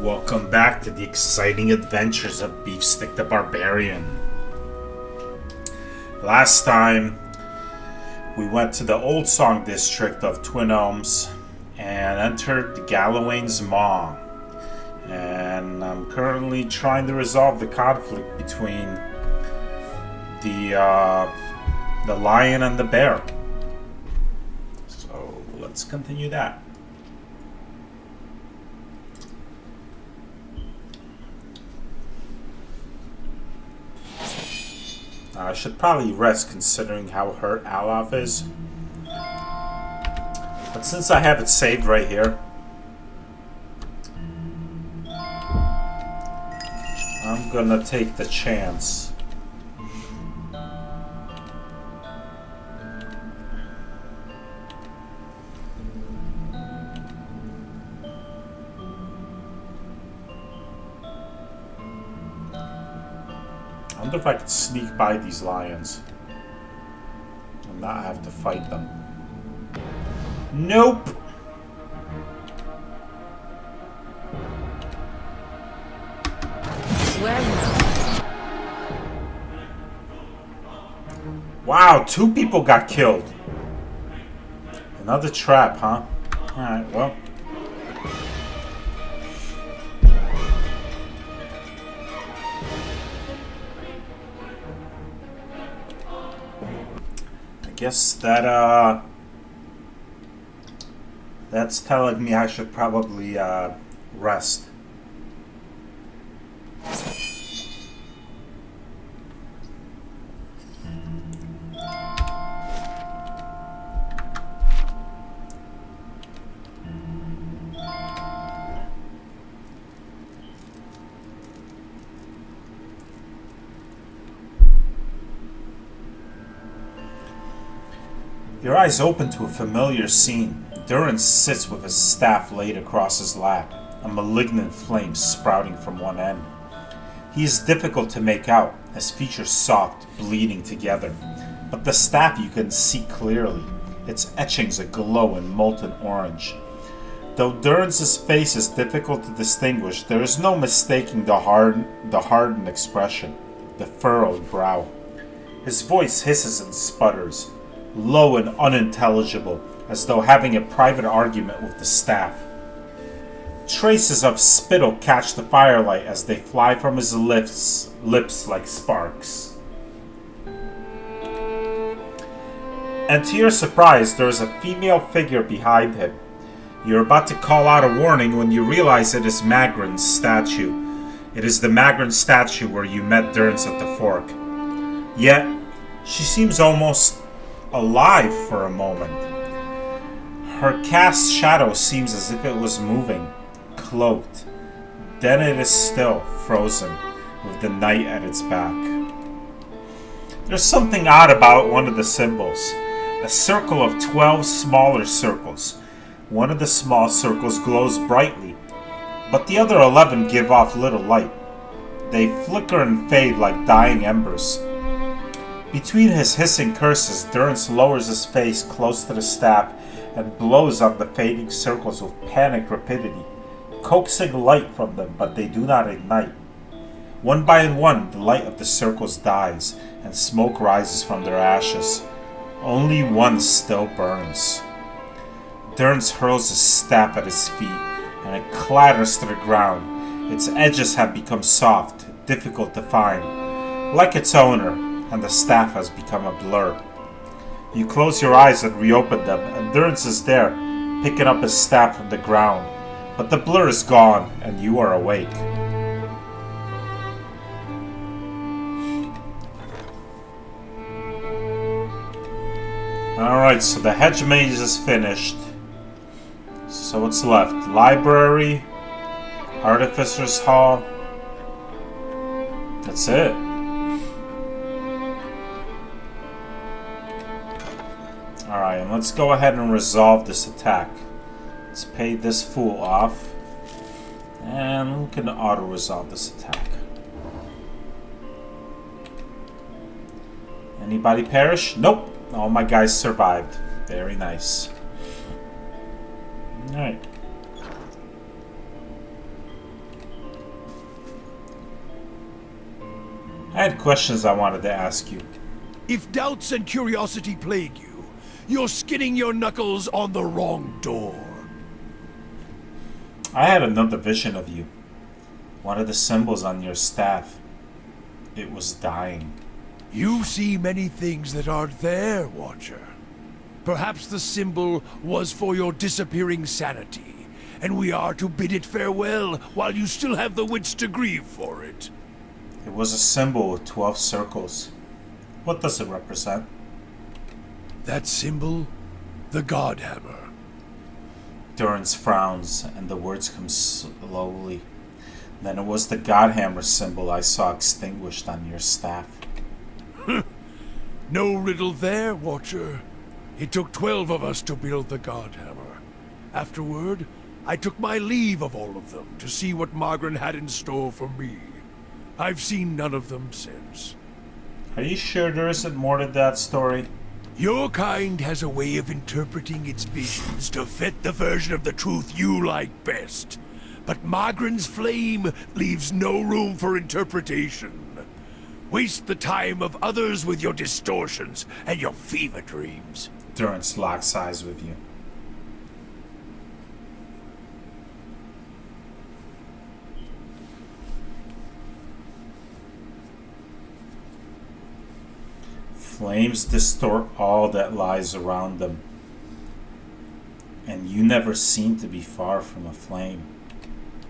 Welcome back to the exciting adventures of Beefstick the Barbarian. Last time, we went to the Old Song district of Twin Elms and entered the Gallowayne's Maw. And I'm currently trying to resolve the conflict between the lion and the bear. So let's continue that. I should probably rest considering how hurt Alaf is. But since I have it saved right here, I'm gonna take the chance. I wonder if I could sneak by these lions and not have to fight them. Nope! Wow, 2 people got killed. Another trap, huh? Alright, well. Guess that that's telling me I should probably rest. Your eyes open to a familiar scene. Durrance sits with his staff laid across his lap, a malignant flame sprouting from one end. He is difficult to make out, his features soft, bleeding together, but the staff you can see clearly, its etchings aglow in molten orange. Though Durrance's face is difficult to distinguish, there is no mistaking the hardened expression, the furrowed brow. His voice hisses and sputters, low and unintelligible, as though having a private argument with the staff. Traces of spittle catch the firelight as they fly from his lips like sparks. And to your surprise, there is a female figure behind him. You're about to call out a warning when you realize it is Magrin's statue. It is the Magrin statue where you met Durrance at the fork. Yet, she seems almost alive for a moment. Her cast shadow seems as if it was moving, cloaked. Then it is still, frozen, with the night at its back. There's something odd about one of the symbols. A circle of 12 smaller circles. One of the small circles glows brightly, but the other 11 give off little light. They flicker and fade like dying embers. Between his hissing curses, Durrance lowers his face close to the staff and blows on the fading circles with panicked rapidity, coaxing light from them, but they do not ignite. One by one, the light of the circles dies, and smoke rises from their ashes. Only one still burns. Durrance hurls his staff at his feet, and it clatters to the ground. Its edges have become soft, difficult to find, like its owner, and the staff has become a blur. You close your eyes and reopen them, and Durrance is there, picking up his staff from the ground. But the blur is gone, and you are awake. Alright, so the hedge maze is finished. So what's left? Library, Artificer's Hall. That's it. Alright, and let's go ahead and resolve this attack. Let's pay this fool off. And we can auto-resolve this attack. Anybody perish? Nope. All my guys survived. Very nice. Alright. I had questions I wanted to ask you. If doubts and curiosity plague you, you're skinning your knuckles on the wrong door. I had another vision of you. One of the symbols on your staff. It was dying. You see many things that aren't there, Watcher. Perhaps the symbol was for your disappearing sanity, and we are to bid it farewell while you still have the wits to grieve for it. It was a symbol with 12 circles. What does it represent? That symbol? The Godhammer. Durance frowns, and the words come slowly. Then it was the Godhammer symbol I saw extinguished on your staff. No riddle there, Watcher. It took 12 of us to build the Godhammer. Afterward, I took my leave of all of them to see what Margaret had in store for me. I've seen none of them since. Are you sure there isn't more to that story? Your kind has a way of interpreting its visions to fit the version of the truth you like best. But Margaret's flame leaves no room for interpretation. Waste the time of others with your distortions and your fever dreams. Durance locks eyes with you. Flames distort all that lies around them. And you never seem to be far from a flame.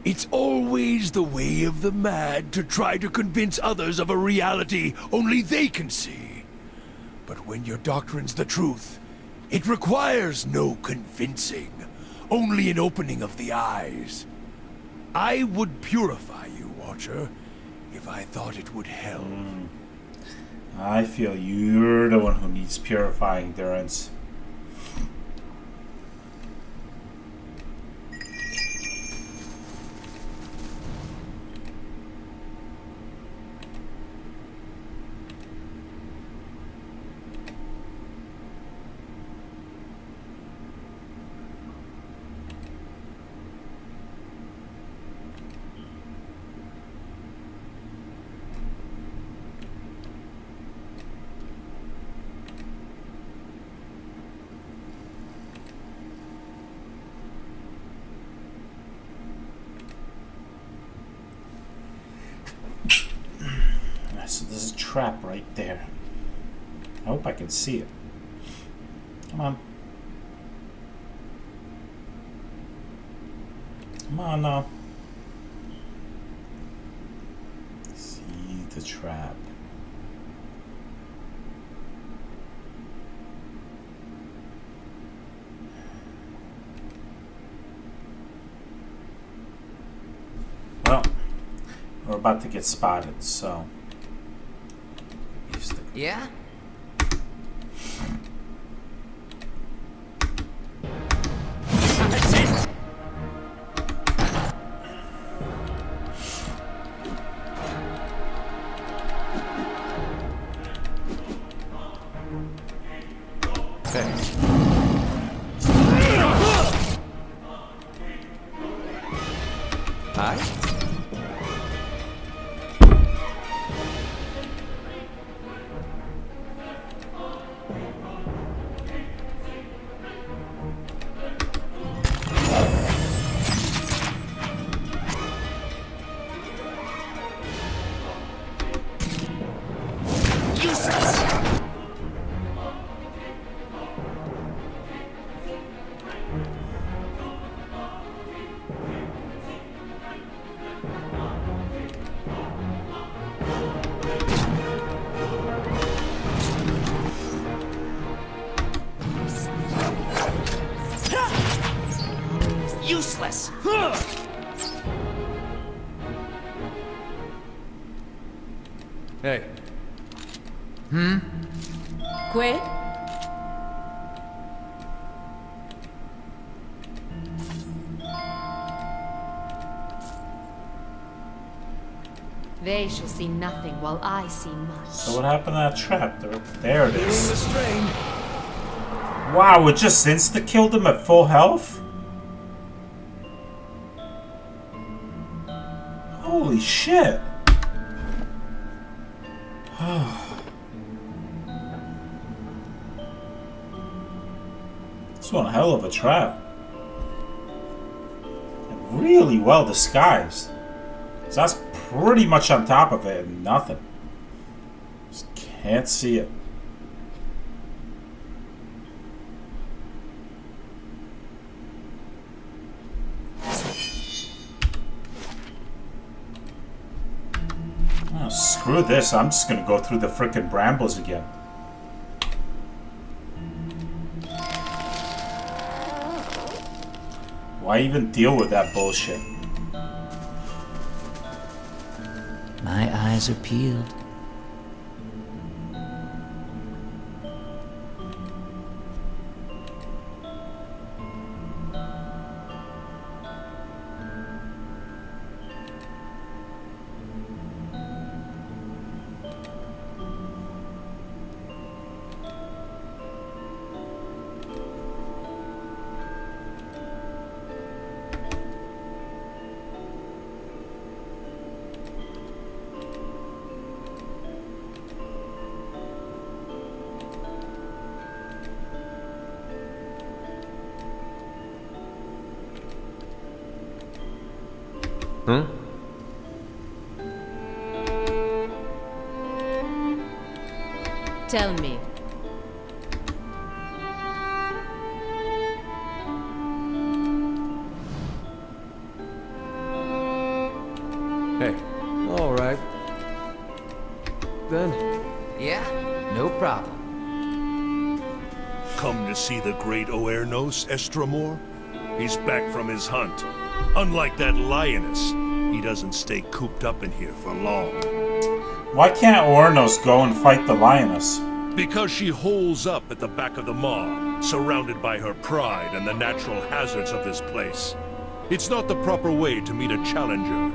It's always the way of the mad to try to convince others of a reality only they can see. But when your doctrine's the truth, it requires no convincing, only an opening of the eyes. I would purify you, Watcher, if I thought it would help. I feel you're the one who needs purifying, Durance. So there's a trap right there. I hope I can see it. Come on. Come on now. See the trap. Well, we're about to get spotted, so... Yeah? That's it! Thanks. Hi? Useless! Hey. Quit? They shall see nothing while I see much. So what happened to that trap? There it Feeling the is. strain. Wow, it just insta-killed him at full health? Holy shit. It's one hell of a trap. And really well disguised. So that's pretty much on top of it and nothing. Just can't see it. Oh, screw this. I'm just gonna go through the frickin' brambles again. Why even deal with that bullshit? My eyes are peeled. Huh? Tell me. Hey, all right. Then, Yeah, no problem. Come to see the great Oernos, Estramor? He's back from his hunt. Unlike that lioness, he doesn't stay cooped up in here for long. Why can't Ornos go and fight the lioness? Because she holes up at the back of the maw, surrounded by her pride and the natural hazards of this place. It's not the proper way to meet a challenger.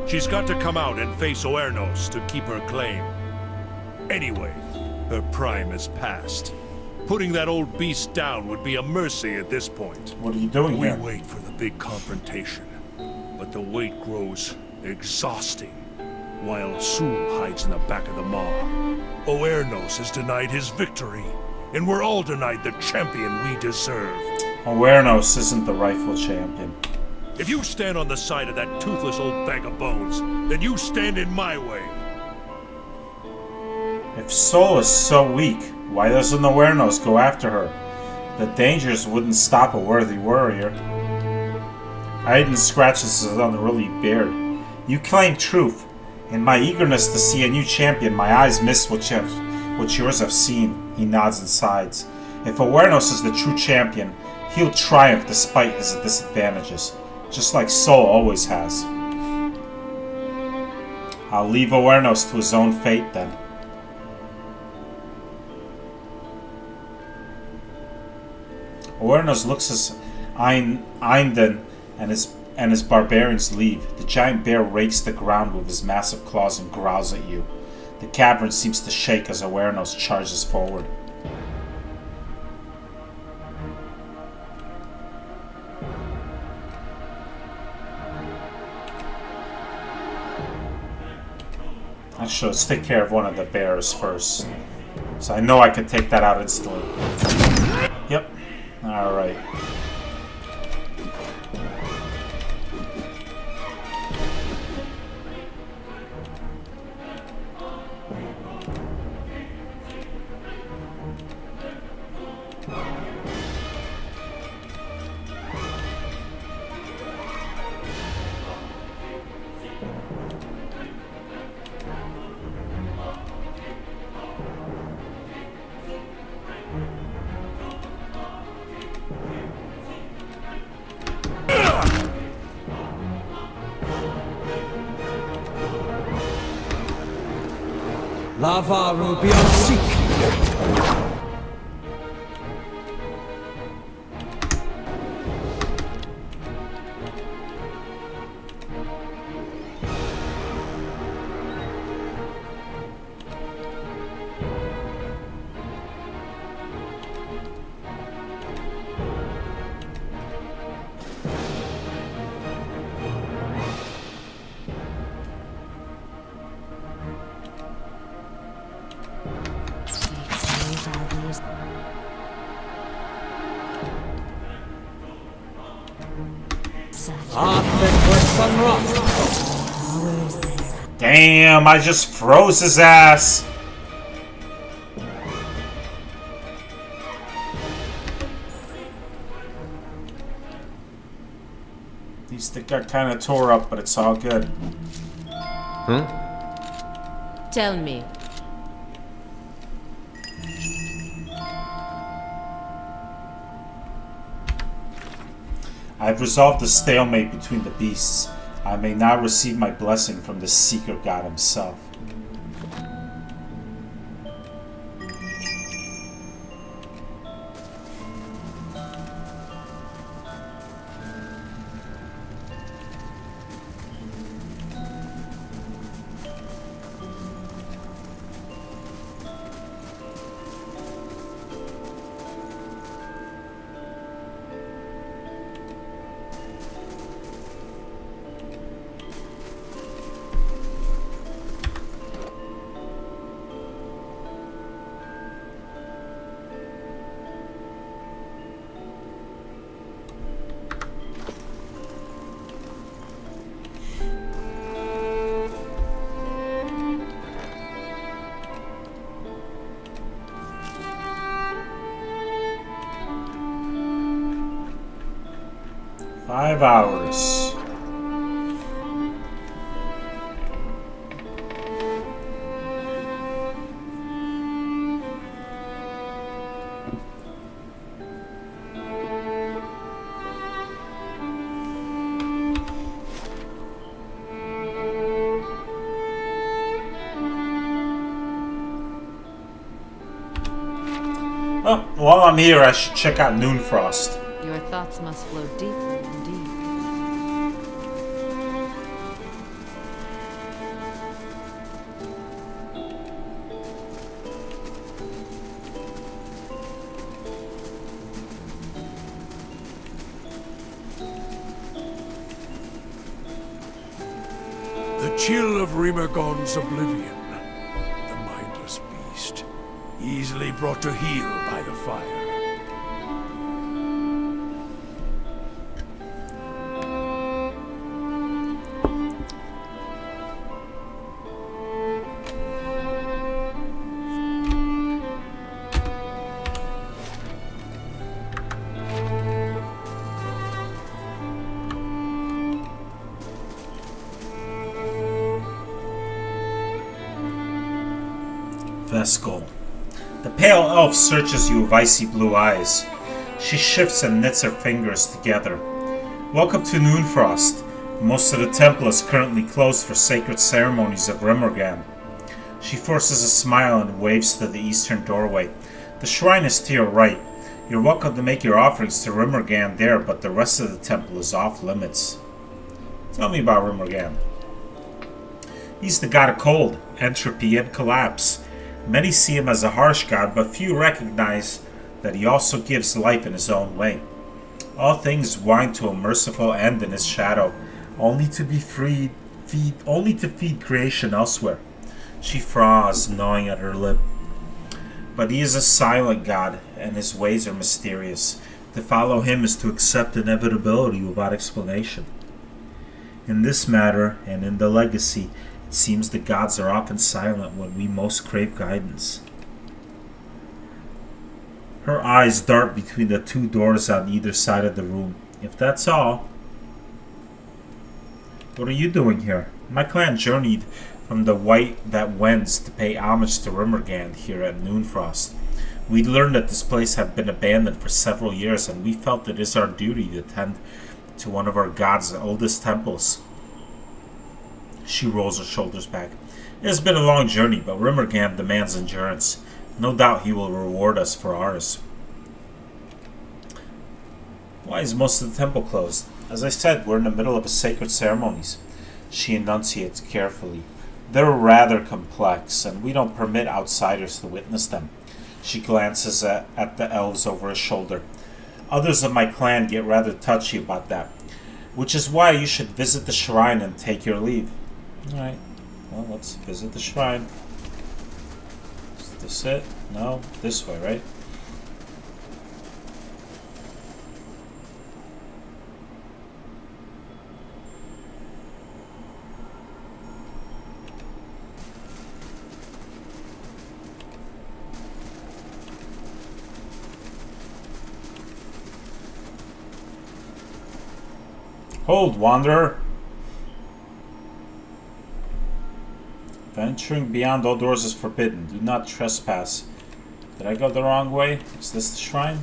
She's got to come out and face Oernos to keep her claim. Anyway, her prime is past. Putting that old beast down would be a mercy at this point. What are you doing We here? wait for the big confrontation, but the wait grows exhausting, while Sul hides in the back of the maw. Oernos is denied his victory, and we're all denied the champion we deserve. Oernos isn't the rightful champion. If you stand on the side of that toothless old bag of bones, then you stand in my way. If Sol is so weak, why doesn't Oernos go after her? The dangers wouldn't stop a worthy warrior. Aiden scratches his unruly beard. You claim truth. In my eagerness to see a new champion, my eyes miss what yours have seen. He nods and sighs. If Oernos is the true champion, he'll triumph despite his disadvantages, just like Sol always has. I'll leave Oernos to his own fate then. Oernos looks as Einden and his barbarians leave. The giant bear rakes the ground with his massive claws and growls at you. The cavern seems to shake as Oernos charges forward. Actually, let's take care of one of the bears first. So I know I can take that out instantly. Yep. Alright. Lava Rubian Seek. Damn, I just froze his ass. These things got kind of tore up, but it's all good. Tell me. I've resolved the stalemate between the beasts. I may now receive my blessing from the Seeker God himself. Five hours. Oh, while I'm here, I should check out Noonfrost. Your thoughts must flow deeply indeed. The chill of Rimergon's oblivion. The mindless beast. Easily brought to heel by the fire. Vescal. The pale elf searches you with icy blue eyes. She shifts and knits her fingers together. Welcome to Noonfrost. Most of the temple is currently closed for sacred ceremonies of Rimmergan. She forces a smile and waves to the eastern doorway. The shrine is to your right. You're welcome to make your offerings to Rimmergan there, but the rest of the temple is off limits. Tell me about Rimmergan. He's the god of cold, entropy, and collapse. Many see him as a harsh god, but few recognize that he also gives life in his own way. All things wind to a merciful end in his shadow, only to feed creation elsewhere. She froths, gnawing at her lip. But he is a silent god, and his ways are mysterious. To follow him is to accept inevitability without explanation. In this matter, and in the legacy, it seems the gods are often silent when we most crave guidance. Her eyes dart between the two doors on either side of the room. If that's all, what are you doing here? My clan journeyed from the White that Wends to pay homage to Rimmergan here at Noonfrost. We learned that this place had been abandoned for several years, and we felt it is our duty to tend to one of our god's oldest temples. She rolls her shoulders back. It has been a long journey, but Rimmergan demands endurance. No doubt he will reward us for ours. Why is most of the temple closed? As I said, we're in the middle of a sacred ceremonies. She enunciates carefully. They're rather complex, and we don't permit outsiders to witness them. She glances at the elves over her shoulder. Others of my clan get rather touchy about that, which is why you should visit the shrine and take your leave. Alright, well, let's visit the shrine. Is this it? No, this way, right? Hold, wanderer. Venturing beyond all doors is forbidden. Do not trespass. Did I go the wrong way? Is this the shrine?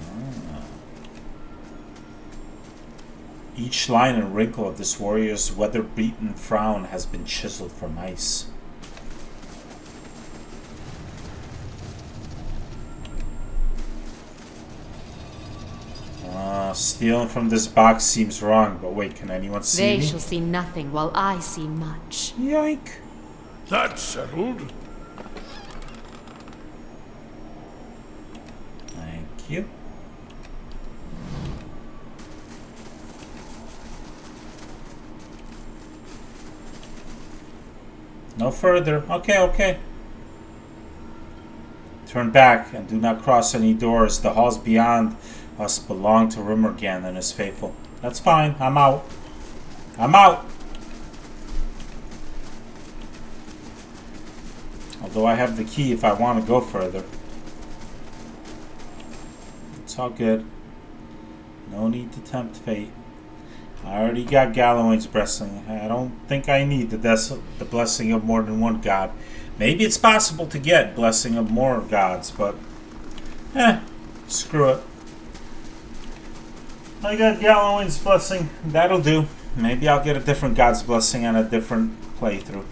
Ah. Each line and wrinkle of this warrior's weather-beaten frown has been chiseled from ice. Stealing from this box seems wrong, but wait, can anyone see me? They shall see nothing while I see much. Yoink. That's settled. Thank you. No further. Okay, okay. Turn back and do not cross any doors. The halls beyond us belong to Rimmergan and his faithful. That's fine. I'm out. I'm out. Although I have the key if I want to go further. It's all good. No need to tempt fate. I already got Galloway's blessing. I don't think I need the blessing of more than one god. Maybe it's possible to get blessing of more gods, but screw it. I got Galloway's blessing. That'll do. Maybe I'll get a different god's blessing on a different playthrough.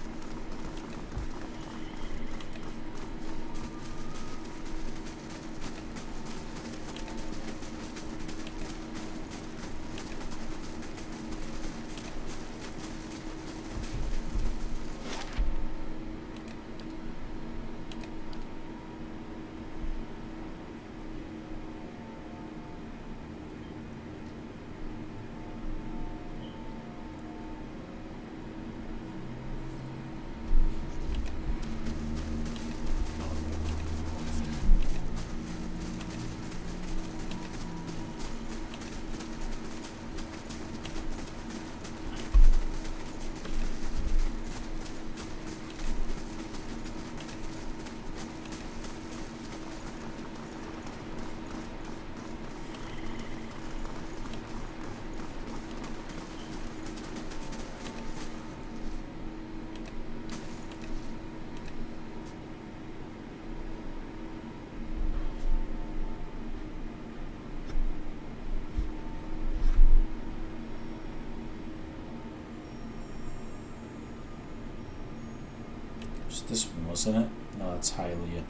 This one, wasn't it? No, that's Hylia.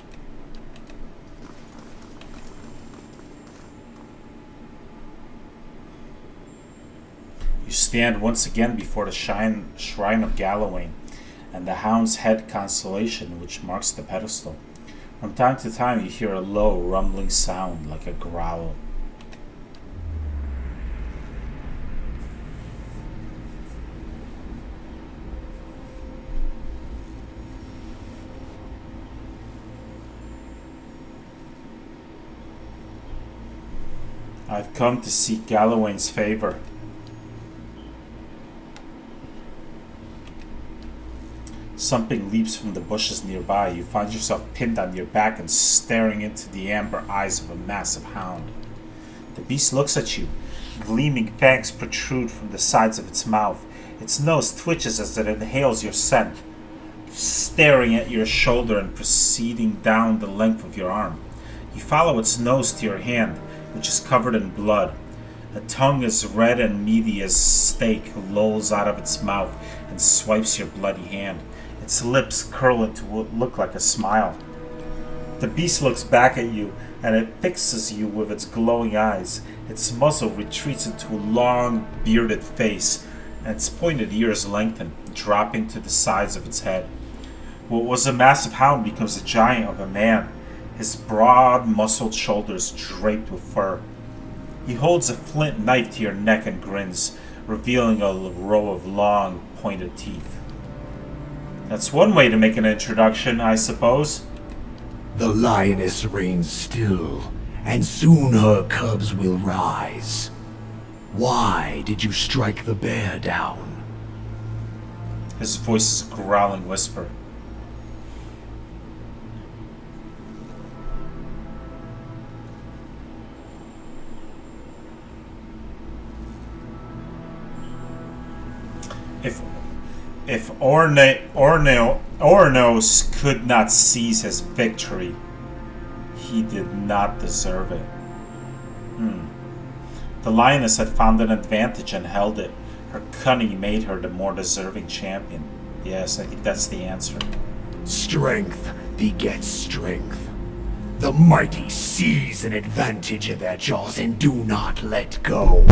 You stand once again before the shrine of Galloway and the Hound's Head constellation which marks the pedestal. From time to time you hear a low, rumbling sound like a growl. I've come to seek Galloway's favor. Something leaps from the bushes nearby. You find yourself pinned on your back and staring into the amber eyes of a massive hound. The beast looks at you. Gleaming fangs protrude from the sides of its mouth. Its nose twitches as it inhales your scent, staring at your shoulder and proceeding down the length of your arm. You follow its nose to your hand, which is covered in blood. A tongue as red and meaty as steak lolls out of its mouth and swipes your bloody hand. Its lips curl into what look like a smile. The beast looks back at you, and it fixes you with its glowing eyes. Its muzzle retreats into a long, bearded face, and its pointed ears lengthen, dropping to the sides of its head. What was a massive hound becomes a giant of a man, his broad, muscled shoulders draped with fur. He holds a flint knife to your neck and grins, revealing a row of long, pointed teeth. That's one way to make an introduction, I suppose. The lioness reigns still, and soon her cubs will rise. Why did you strike the bear down? His voice is a growling whisper. If Ornos could not seize his victory, he did not deserve it. The lioness had found an advantage and held it. Her cunning made her the more deserving champion. Yes, I think that's the answer. Strength begets strength. The mighty seize an advantage in their jaws and do not let go.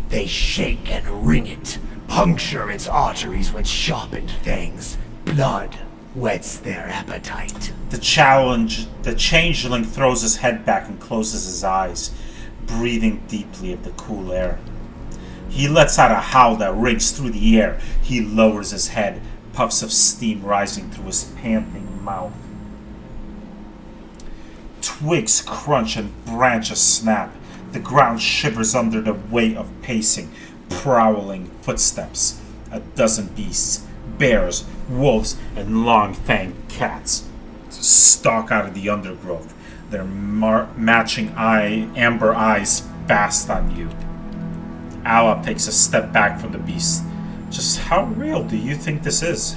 They shake and wring it, puncture its arteries with sharpened fangs. Blood whets their appetite. The changeling throws his head back and closes his eyes, breathing deeply of the cool air. He lets out a howl that rings through the air. He lowers his head, puffs of steam rising through his panting mouth. Twigs crunch and branches snap. The ground shivers under the weight of pacing, prowling footsteps. A dozen beasts, bears, wolves, and long-fanged cats stalk out of the undergrowth. Their matching amber eyes fast on you. Allah takes a step back from the beast. Just how real do you think this is?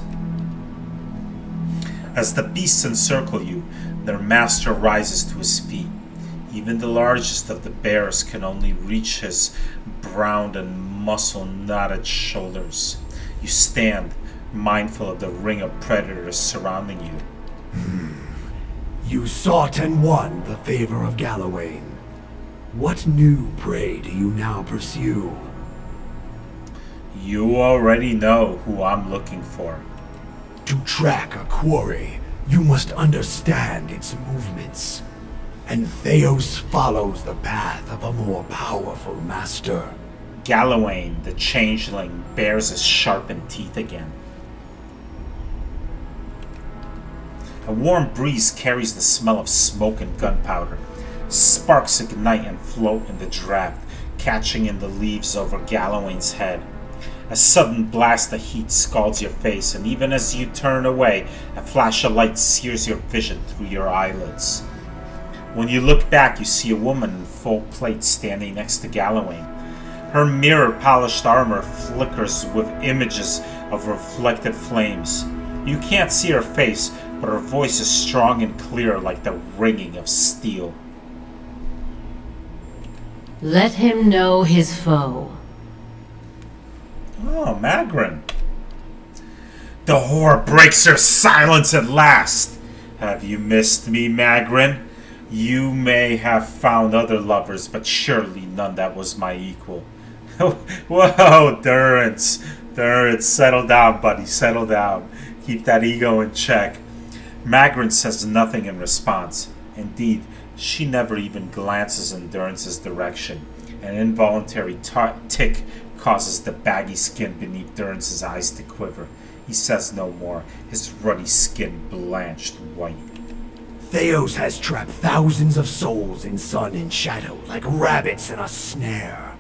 As the beasts encircle you, their master rises to his feet. Even the largest of the bears can only reach his browned and muscle-knotted shoulders. You stand, mindful of the ring of predators surrounding you. You sought and won the favor of Gallowayne. What new prey do you now pursue? You already know who I'm looking for. To track a quarry, you must understand its movements. And Theos follows the path of a more powerful master. Gallowayne, the changeling, bares his sharpened teeth again. A warm breeze carries the smell of smoke and gunpowder. Sparks ignite and float in the draft, catching in the leaves over Gallowayne's head. A sudden blast of heat scalds your face, and even as you turn away, a flash of light sears your vision through your eyelids. When you look back, you see a woman in full plate standing next to Gallowayne. Her mirror-polished armor flickers with images of reflected flames. You can't see her face, but her voice is strong and clear like the ringing of steel. Let him know his foe. Oh, Magrin. The whore breaks her silence at last. Have you missed me, Magrin? You may have found other lovers, but surely none that was my equal. Whoa, Durrance. Durrance, settle down, buddy, settle down. Keep that ego in check. Magrin says nothing in response. Indeed, she never even glances in Durrance's direction. An involuntary tick causes the baggy skin beneath Durrance's eyes to quiver. He says no more, his ruddy skin blanched white. Theos has trapped thousands of souls in sun and shadow like rabbits in a snare.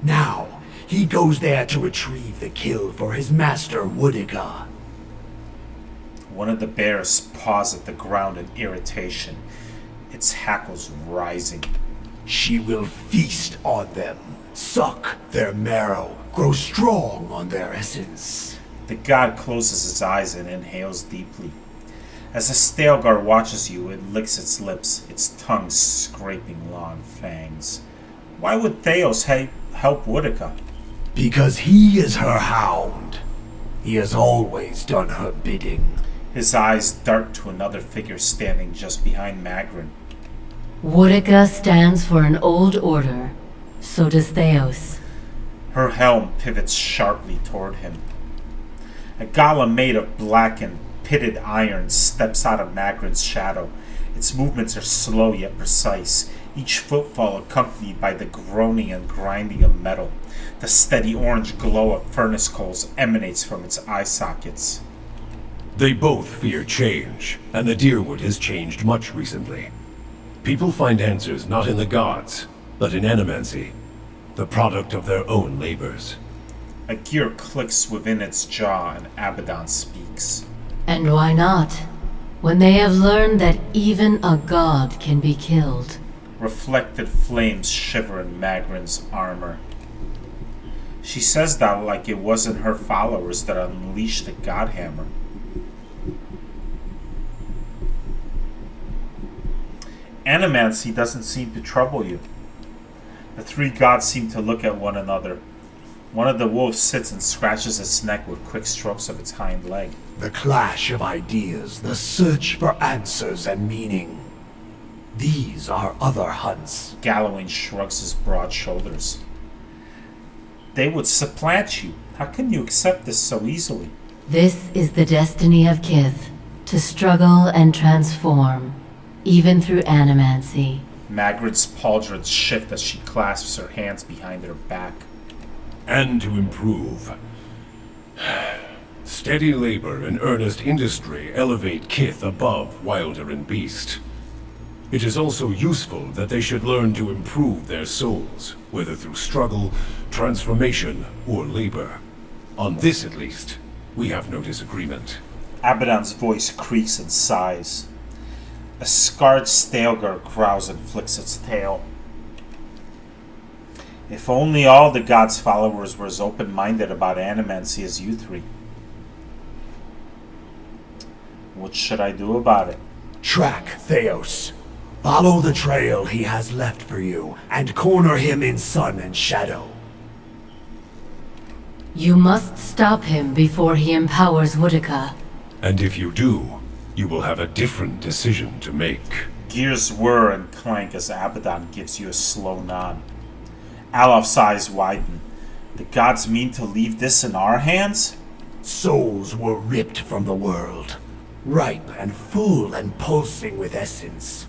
Now, he goes there to retrieve the kill for his master Woodica. One of the bears paws at the ground in irritation, its hackles rising. She will feast on them, suck their marrow, grow strong on their essence. The god closes his eyes and inhales deeply. As the Stalgar watches you, it licks its lips, its tongue scraping long fangs. Why would Theos help Woodica? Because he is her hound. He has always done her bidding. His eyes dart to another figure standing just behind Magrin. Woodica stands for an old order. So does Theos. Her helm pivots sharply toward him. A golem made of black and pitted iron steps out of Magrin's shadow. Its movements are slow yet precise, each footfall accompanied by the groaning and grinding of metal. The steady orange glow of furnace coals emanates from its eye sockets. They both fear change, and the Deerwood has changed much recently. People find answers not in the gods, but in animancy, the product of their own labors. A gear clicks within its jaw and Abaddon speaks. And why not? When they have learned that even a god can be killed. Reflected flames shiver in Magrin's armor. She says that like it wasn't her followers that unleashed the Godhammer. Animancy doesn't seem to trouble you. The three gods seem to look at one another. One of the wolves sits and scratches its neck with quick strokes of its hind leg. The clash of ideas, the search for answers and meaning. These are other hunts. Galloway shrugs his broad shoulders. They would supplant you. How can you accept this so easily? This is the destiny of Kith, to struggle and transform, even through animancy. Magritt's pauldrons shift as she clasps her hands behind her back. And to improve. Steady labor and earnest industry elevate Kith above Wilder and Beast. It is also useful that they should learn to improve their souls, whether through struggle, transformation, or labor. On this, at least, we have no disagreement. Abaddon's voice creaks and sighs. A scarred Stalgar growls and flicks its tail. If only all the gods' followers were as open-minded about animancy as you three. What should I do about it? Track Theos. Follow the trail he has left for you, and corner him in sun and shadow. You must stop him before he empowers Woodica. And if you do, you will have a different decision to make. Gears whir and clank as Abaddon gives you a slow nod. Alof's eyes widen. The gods mean to leave this in our hands? Souls were ripped from the world, ripe and full and pulsing with essence.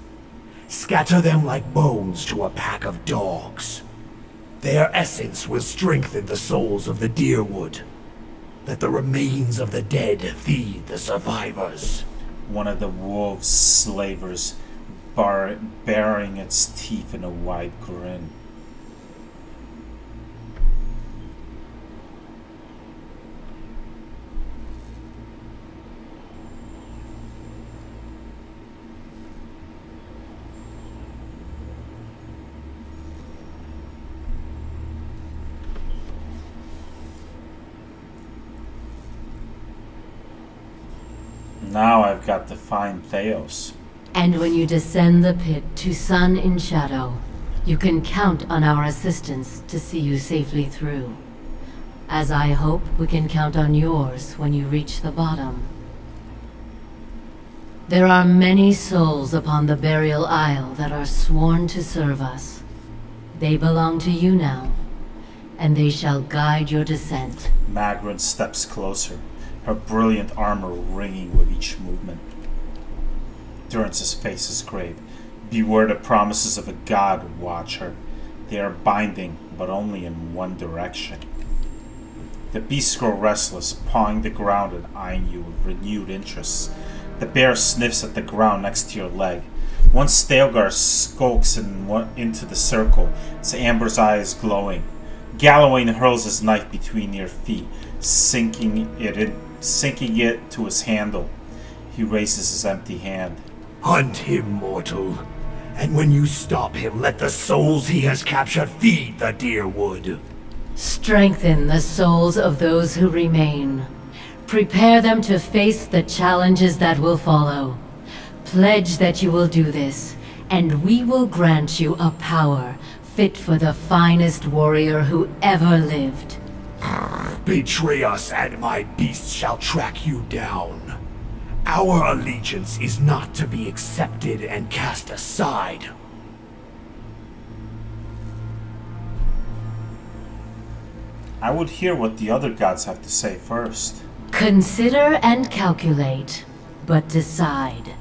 Scatter them like bones to a pack of dogs. Their essence will strengthen the souls of the Deerwood. Let the remains of the dead feed the survivors. One of the wolves slavers, baring its teeth in a wide grin. Now I've got to find Theos. And when you descend the pit to sun in shadow, you can count on our assistance to see you safely through. As I hope we can count on yours when you reach the bottom. There are many souls upon the burial isle that are sworn to serve us. They belong to you now, and they shall guide your descent. Magrin steps closer, her brilliant armor ringing with each movement. Durance's face is grave. Beware the promises of a god, watch her. They are binding, but only in one direction. The beasts grow restless, pawing the ground and eyeing you with renewed interest. The bear sniffs at the ground next to your leg. One Stalgar skulks into the circle, its amber's eyes glowing. Galloway hurls his knife between your feet, sinking it to his handle. He raises his empty hand. Hunt him, mortal. And when you stop him, let the souls he has captured feed the Deerwood. Strengthen the souls of those who remain. Prepare them to face the challenges that will follow. Pledge that you will do this, and we will grant you a power fit for the finest warrior who ever lived. Betray us, and my beast shall track you down. Our allegiance is not to be accepted and cast aside. I would hear what the other gods have to say first. Consider and calculate, but decide.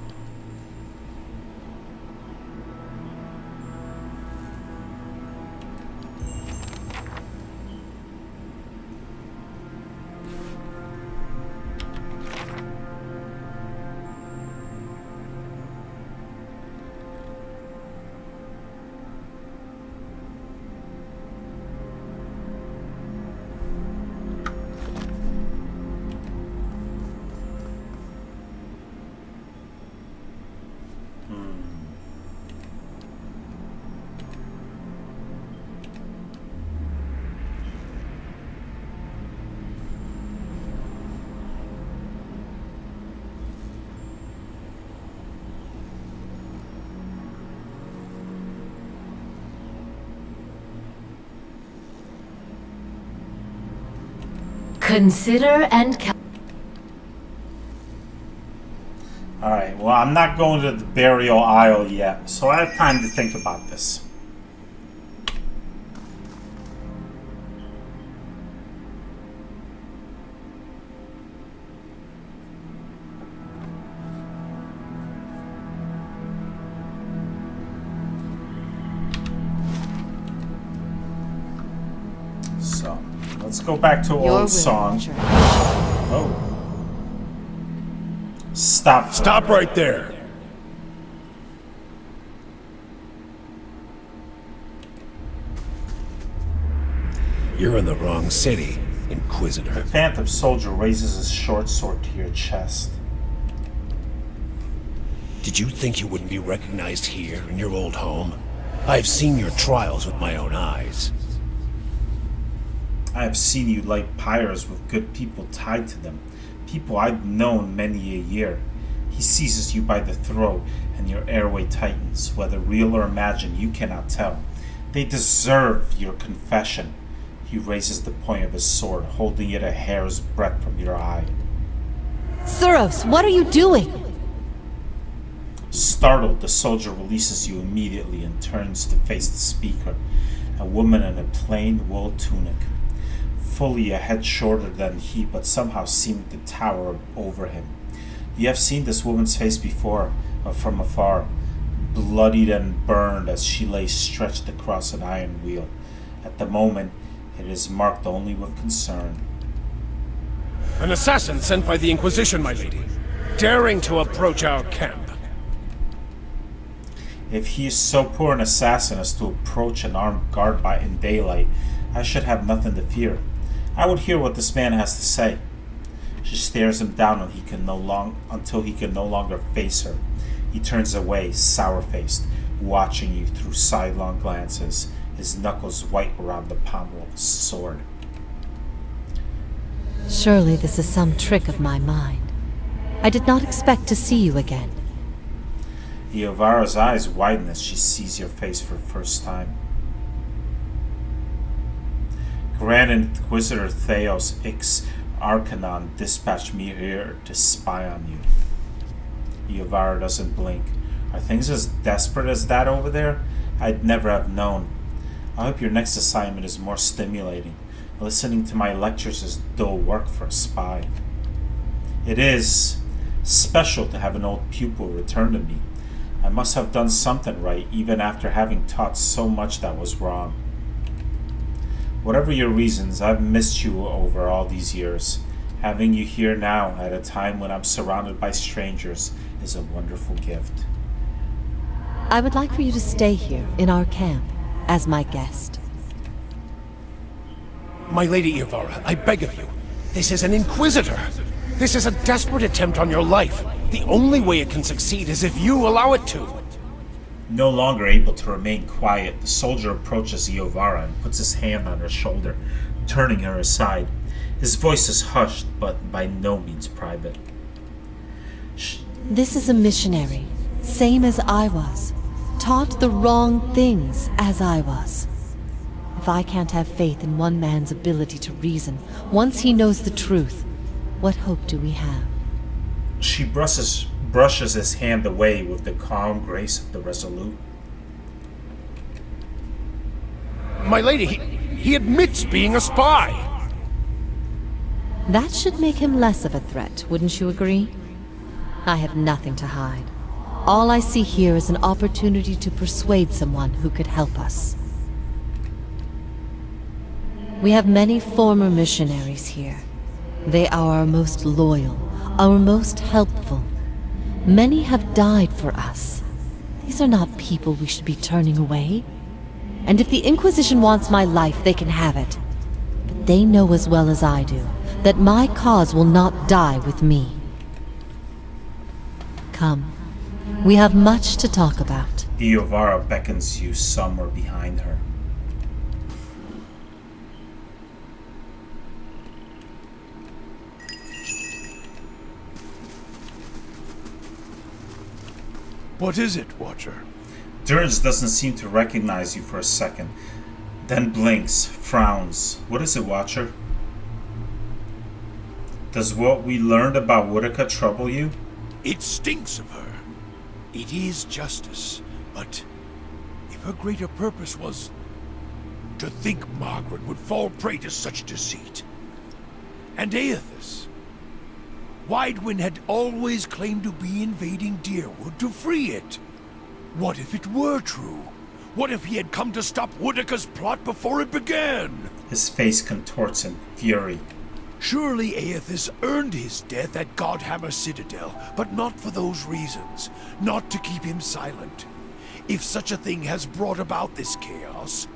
Consider and Alright, well, I'm not going to the burial aisle yet, so I have time to think about this. So, let's go back to old song. Oh. Stop. Stop right there. You're in the wrong city, Inquisitor. Phantom Soldier raises his short sword to your chest. Did you think you wouldn't be recognized here in your old home? I've seen your trials with my own eyes. I have seen you light pyres with good people tied to them. People I've known many a year. He seizes you by the throat, and your airway tightens. Whether real or imagined, you cannot tell. They deserve your confession. He raises the point of his sword, holding it a hair's breadth from your eye. Suros, what are you doing? Startled, the soldier releases you immediately and turns to face the speaker, a woman in a plain wool tunic. Fully a head shorter than he, but somehow seemed to tower over him. You have seen this woman's face before, from afar, bloodied and burned as she lay stretched across an iron wheel. At the moment, it is marked only with concern. An assassin sent by the Inquisition, my lady, daring to approach our camp. If he is so poor an assassin as to approach an armed guard in daylight, I should have nothing to fear. I would hear what this man has to say. She stares him down until he can no longer face her. He turns away, sour-faced, watching you through sidelong glances, his knuckles white around the pommel of his sword. Surely this is some trick of my mind. I did not expect to see you again. Iovara's eyes widen as she sees your face for the first time. Grand Inquisitor Theos Ix Arcanon dispatched me here to spy on you. Iovara doesn't blink. Are things as desperate as that over there? I'd never have known. I hope your next assignment is more stimulating. Listening to my lectures is dull work for a spy. It is special to have an old pupil return to me. I must have done something right, even after having taught so much that was wrong. Whatever your reasons, I've missed you over all these years. Having you here now, at a time when I'm surrounded by strangers, is a wonderful gift. I would like for you to stay here, in our camp, as my guest. My lady Iovara, I beg of you. This is an Inquisitor. This is a desperate attempt on your life. The only way it can succeed is if you allow it to. No longer able to remain quiet, the soldier approaches Iovara and puts his hand on her shoulder, turning her aside. His voice is hushed, but by no means private. This is a missionary, same as I was. Taught the wrong things as I was. If I can't have faith in one man's ability to reason, once he knows the truth, what hope do we have? She brushes his hand away with the calm grace of the resolute. My lady, he admits being a spy. That should make him less of a threat, wouldn't you agree? I have nothing to hide. All I see here is an opportunity to persuade someone who could help us. We have many former missionaries here. They are our most loyal, our most helpful. Many have died for us. These are not people we should be turning away. And if the Inquisition wants my life, they can have it. But they know as well as I do that my cause will not die with me. Come. We have much to talk about. Iovara beckons you somewhere behind her. What is it, Watcher? Dirge doesn't seem to recognize you for a second, then blinks, frowns. What is it, Watcher? Does what we learned about Woodica trouble you? It stinks of her. It is justice, but if her greater purpose was to think Margaret would fall prey to such deceit. And Aethys. Widewind had always claimed to be invading Deerwood to free it. What if it were true? What if he had come to stop Woodica's plot before it began? His face contorts in fury. Surely Aethys earned his death at Godhammer Citadel, but not for those reasons. Not to keep him silent. If such a thing has brought about this chaos...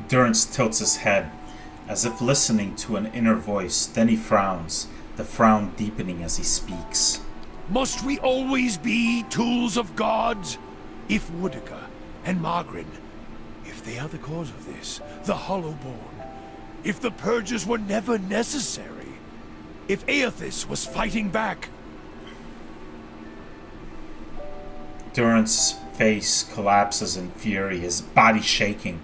Durrance tilts his head, as if listening to an inner voice. Then he frowns, the frown deepening as he speaks. Must we always be tools of gods? If Woodica and Margaret, if they are the cause of this, the Hollowborn, if the purges were never necessary, if Aethys was fighting back... Durrance's face collapses in fury, his body shaking.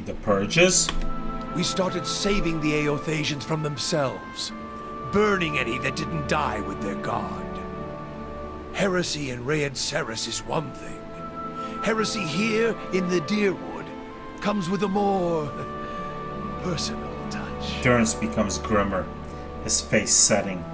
The purges? We started saving the Aothasians from themselves, burning any that didn't die with their god. Heresy in Raed Ceres is one thing. Heresy here in the Deerwood comes with a more personal touch. Durrance becomes grimmer, his face setting.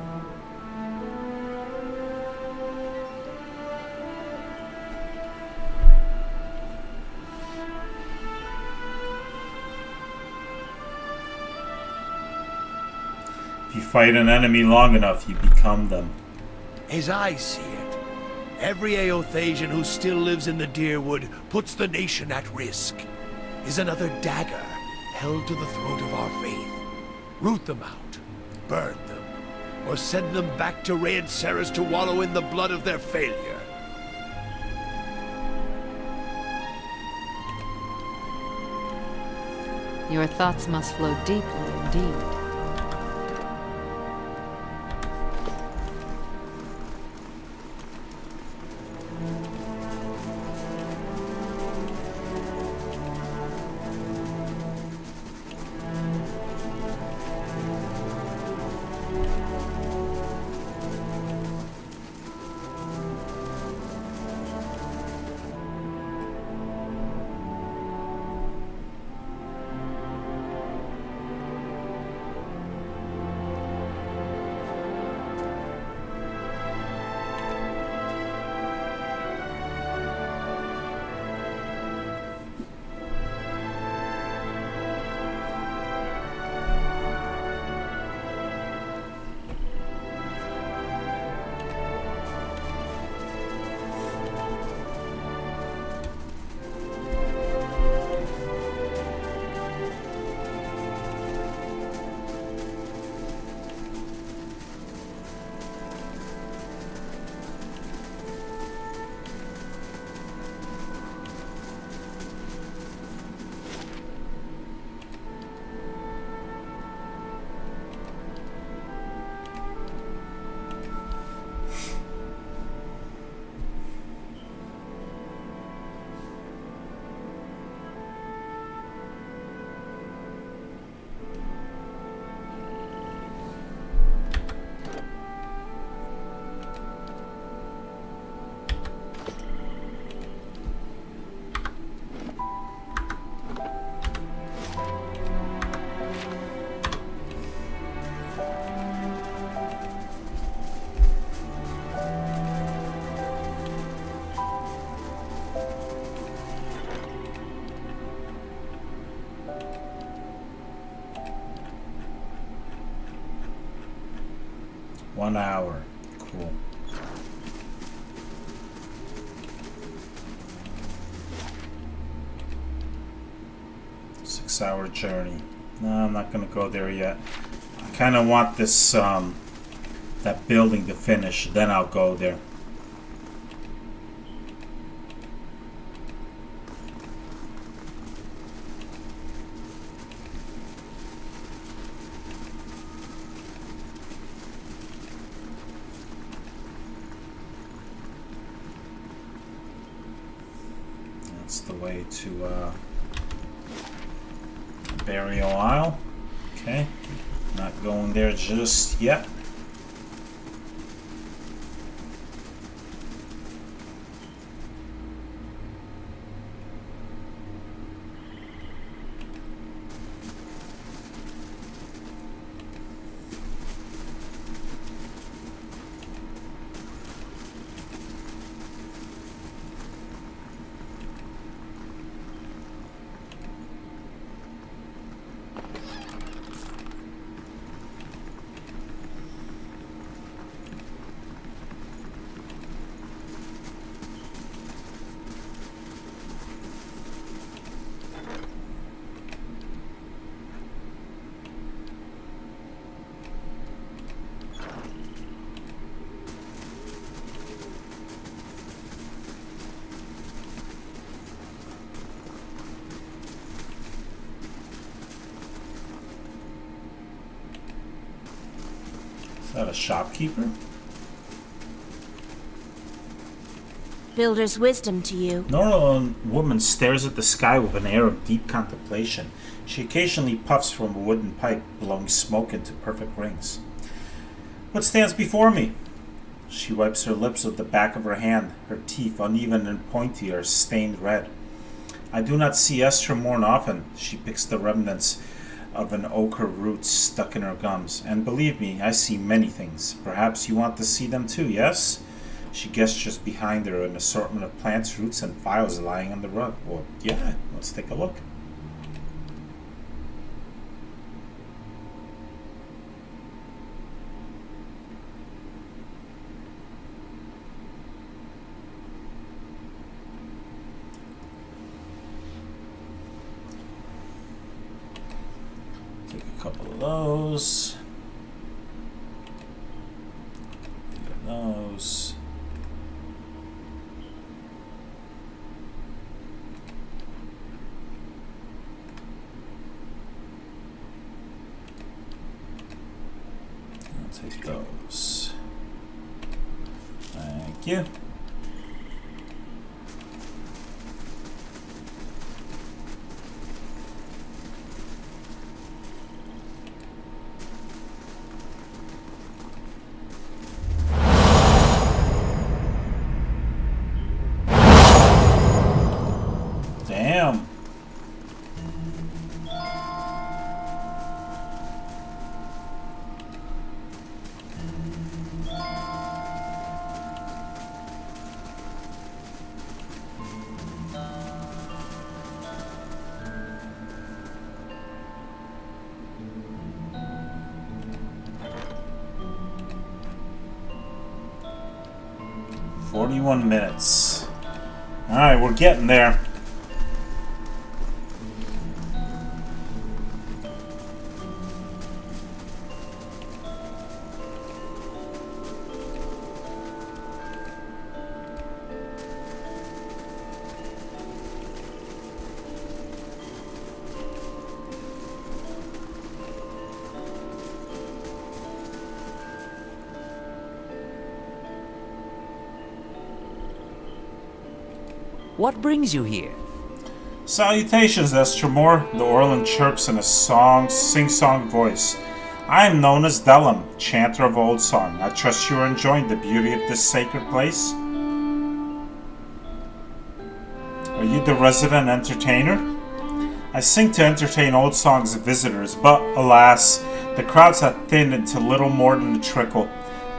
If you fight an enemy long enough, you become them. As I see it, every Aothasian who still lives in the Deerwood puts the nation at risk, is another dagger held to the throat of our faith. Root them out, burn them, or send them back to Raed Ceres to wallow in the blood of their failure. Your thoughts must flow deeply indeed. One hour. Cool. Six-hour journey. No, I'm not gonna go there yet. I kind of want this that building to finish, then I'll go there. That's the way to Burial aisle. Okay. Not going there just yet. Is that a shopkeeper? Builder's wisdom to you. Normal woman stares at the sky with an air of deep contemplation. She occasionally puffs from a wooden pipe, blowing smoke into perfect rings. What stands before me? She wipes her lips with the back of her hand. Her teeth, uneven and pointy, are stained red. I do not see Esther Morn often. She picks the remnants of an ochre root stuck in her gums. And believe me, I see many things. Perhaps you want to see them too, yes? She gestures behind her, an assortment of plants, roots, and files lying on the rug. Well, yeah, let's take a look. Take a couple of those. Those. I'll take those. Thank you. Damn. $41. Alright, we're getting there. What brings you here? Salutations, Estremor, the Orlan chirps in a sing-song voice. I am known as Delum, chanter of old song. I trust you are enjoying the beauty of this sacred place. Are you the resident entertainer? I sing to entertain old songs of visitors, but alas, the crowds have thinned into little more than a trickle.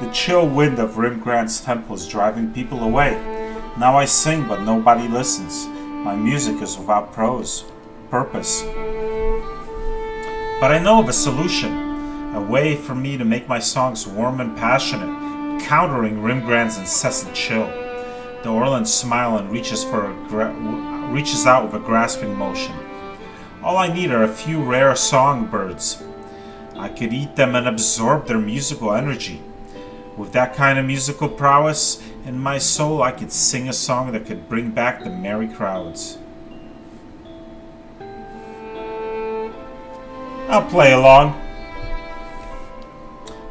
The chill wind of Rimgrand's temple is driving people away. Now I sing, but nobody listens. My music is without purpose. But I know of a solution, a way for me to make my songs warm and passionate, countering Rimgrand's incessant chill. The Orlan smiles and reaches out with a grasping motion. All I need are a few rare songbirds. I could eat them and absorb their musical energy. With that kind of musical prowess in my soul, I could sing a song that could bring back the merry crowds. I'll play along.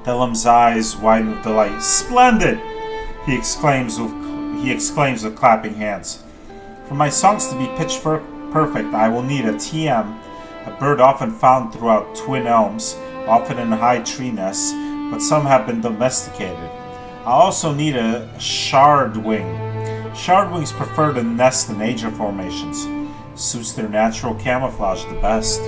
Delum's eyes widen with delight. Splendid! He exclaims with clapping hands. For my songs to be pitch Perfect. I will need a TM, a bird often found throughout twin elms, often in high tree nests, but some have been domesticated. I'll also need a shardwing. Shardwings prefer to nest in Asia formations. Suits their natural camouflage the best.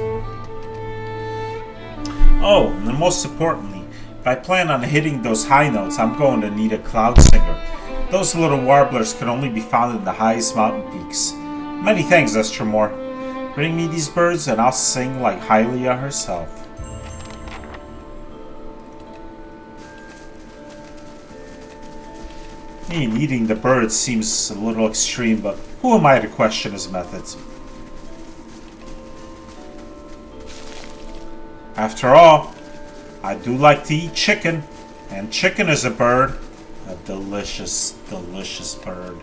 Oh, and most importantly, if I plan on hitting those high notes, I'm going to need a cloud singer. Those little warblers can only be found in the highest mountain peaks. Many thanks, Estremor. Bring me these birds and I'll sing like Hylia herself. Eating the birds seems a little extreme, but who am I to question his methods? After all, I do like to eat chicken, and chicken is a bird. A delicious, delicious bird.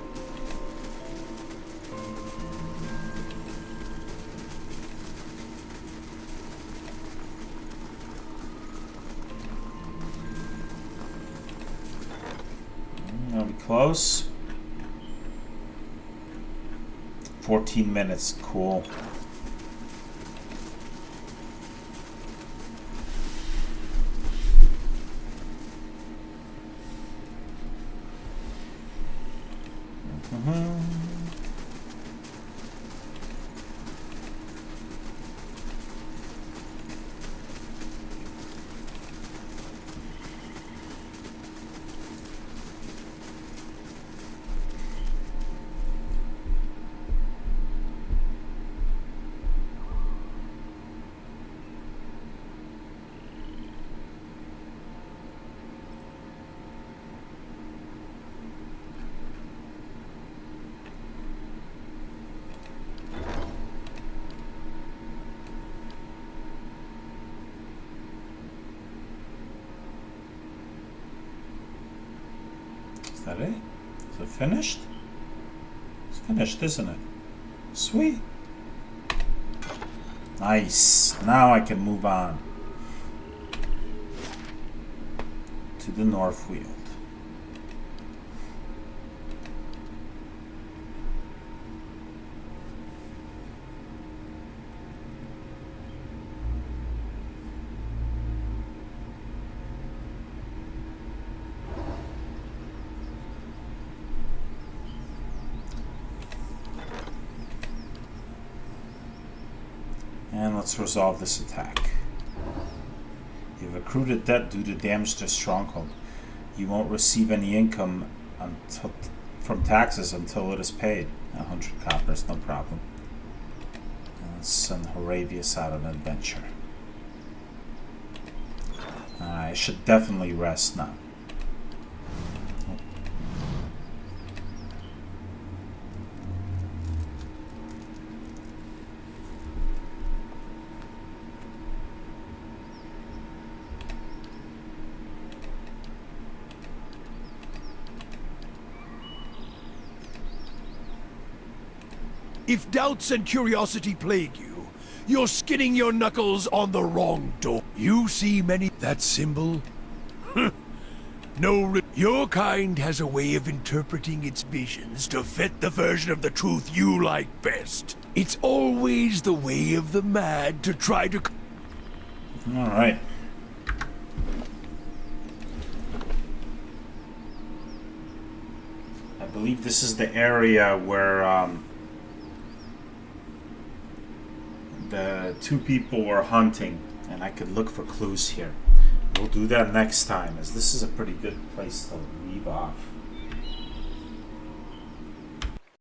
Are we close? 14 minutes, cool. Is that it? Is it finished? It's finished, isn't it? Sweet. Nice. Now I can move on to the north field. And let's resolve this attack. You've accrued a debt due to damage to Stronghold. You won't receive any income from taxes until it is paid. 100 coppers, no problem. And let's send Horavius out on an adventure. I should definitely rest now. If doubts and curiosity plague you, you're skinning your knuckles on the wrong door. You see many... That symbol? Your kind has a way of interpreting its visions to fit the version of the truth you like best. It's always the way of the mad to try to... Alright. I believe this is the area where the two people were hunting, and I could look for clues here. We'll do that next time, as this is a pretty good place to leave off.